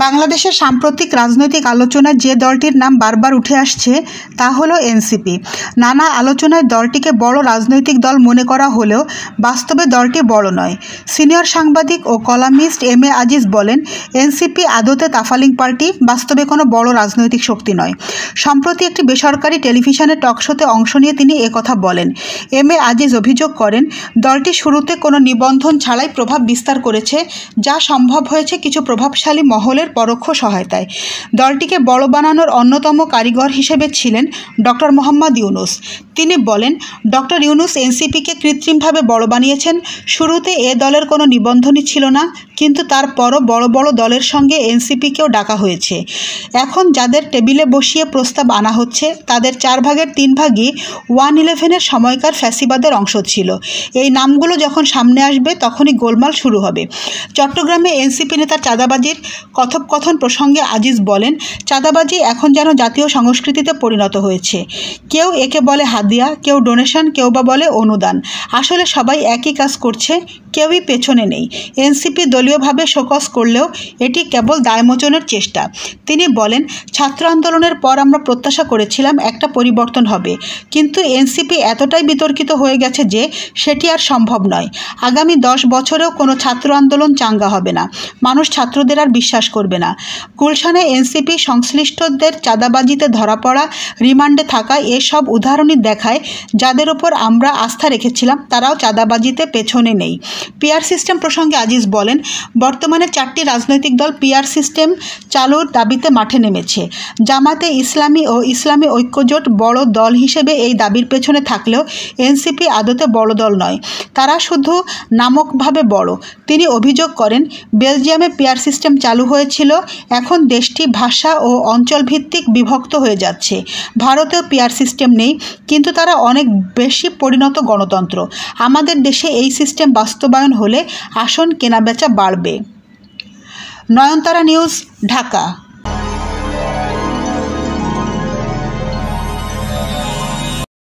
বাংলাদেশের সাম্প্রতিক রাজনৈতিক আলোচনায় যে দলটির নাম বারবার উঠে আসছে তা হলো এনসিপি। নানা আলোচনায় দলটিকে বড় রাজনৈতিক দল মনে করা হলেও বাস্তবে দলটি বড় নয়। সিনিয়র সাংবাদিক ও কলামিস্ট এম এ আজিজ বলেন, এনসিপি আদতে তাফালিং পার্টি, বাস্তবে কোনো বড় রাজনৈতিক শক্তি নয়। সম্প্রতি একটি বেসরকারি টেলিভিশনের টকশোতে অংশ নিয়ে তিনি একথা বলেন। এম এ আজিজ অভিযোগ করেন, দলটি শুরুতে কোনো নিবন্ধন ছাড়াই প্রভাব বিস্তার করেছে, যা সম্ভব হয়েছে কিছু প্রভাবশালী মহলের পরোক্ষ সহায়তায়। দলটিকে বড় বানানোর অন্যতম কারিগর হিসেবে ছিলেন ডক্টর মোহাম্মদ ইউনূস। তিনি বলেন, ডক্টর ইউনূস এনসিপিকে কৃত্রিমভাবে বড় বানিয়েছেন। শুরুতে এ দলের কোনো নিবন্ধনই ছিল না, কিন্তু তারপরও বড় বড় দলের সঙ্গে এনসিপিকেও ডাকা হয়েছে। এখন যাদের টেবিলে বসিয়ে প্রস্তাব আনা হচ্ছে তাদের 4 ভাগের 3 ভাগই 1-11-এর সময়কার ফ্যাসিবাদের অংশ ছিল। এই নামগুলো যখন সামনে আসবে তখনই গোলমাল শুরু হবে। চট্টগ্রামে এনসিপি নেতার চাঁদাবাজির কথোপকথন প্রসঙ্গে আজিজ বলেন, চাঁদাবাজি এখন যেন জাতীয় সংস্কৃতিতে পরিণত হয়েছে। কেউ একে বলে হাদিয়া, কেউ ডোনেশন, কেউ বা বলে অনুদান। আসলে সবাই একই কাজ করছে, কেউই পেছনে নেই। এনসিপি দলীয়ভাবে শোকজ করলেও এটি কেবল দায়মোচনের চেষ্টা। তিনি বলেন, ছাত্র আন্দোলনের পর আমরা প্রত্যাশা করেছিলাম একটা পরিবর্তন হবে, কিন্তু এনসিপি এতটাই বিতর্কিত হয়ে গেছে যে সেটি আর সম্ভব নয়। আগামী 10 বছরেও কোনো ছাত্র আন্দোলন চাঙ্গা হবে না। মানুষ ছাত্রদের আর বিশ্বাস করবে না। গুলশানে এনসিপি সংশ্লিষ্টদের চাঁদাবাজিতে ধরা পড়া, রিমান্ডে থাকা এসব উদাহরণই দেখায় যাদের ওপর আমরা আস্থা রেখেছিলাম তারাও চাঁদাবাজিতে পেছনে নেই। পিআর সিস্টেম প্রসঙ্গে আজিজ বলেন, বর্তমানে 4টি রাজনৈতিক দল পিআর সিস্টেম চালুর দাবিতে মাঠে নেমেছে। জামাতে ইসলামী ও ইসলামী ঐক্যজোট বড় দল হিসেবে এই দাবির পেছনে থাকলেও এনসিপি আদতে বড় দল নয়, তারা শুধু নামকভাবে বড়। তিনি অভিযোগ করেন, বেলজিয়ামে পিআর সিস্টেম চালু হয়েছিল, এখন দেশটি ভাষা ও অঞ্চলভিত্তিক বিভক্ত হয়ে যাচ্ছে। ভারতেও পিআর সিস্টেম নেই, কিন্তু তারা অনেক বেশি পরিণত গণতন্ত্র। আমাদের দেশে এই সিস্টেম বাস্তবায়ন হলে আসন কেনাবেচা বাড়বে। নয়নতারা নিউজ, ঢাকা।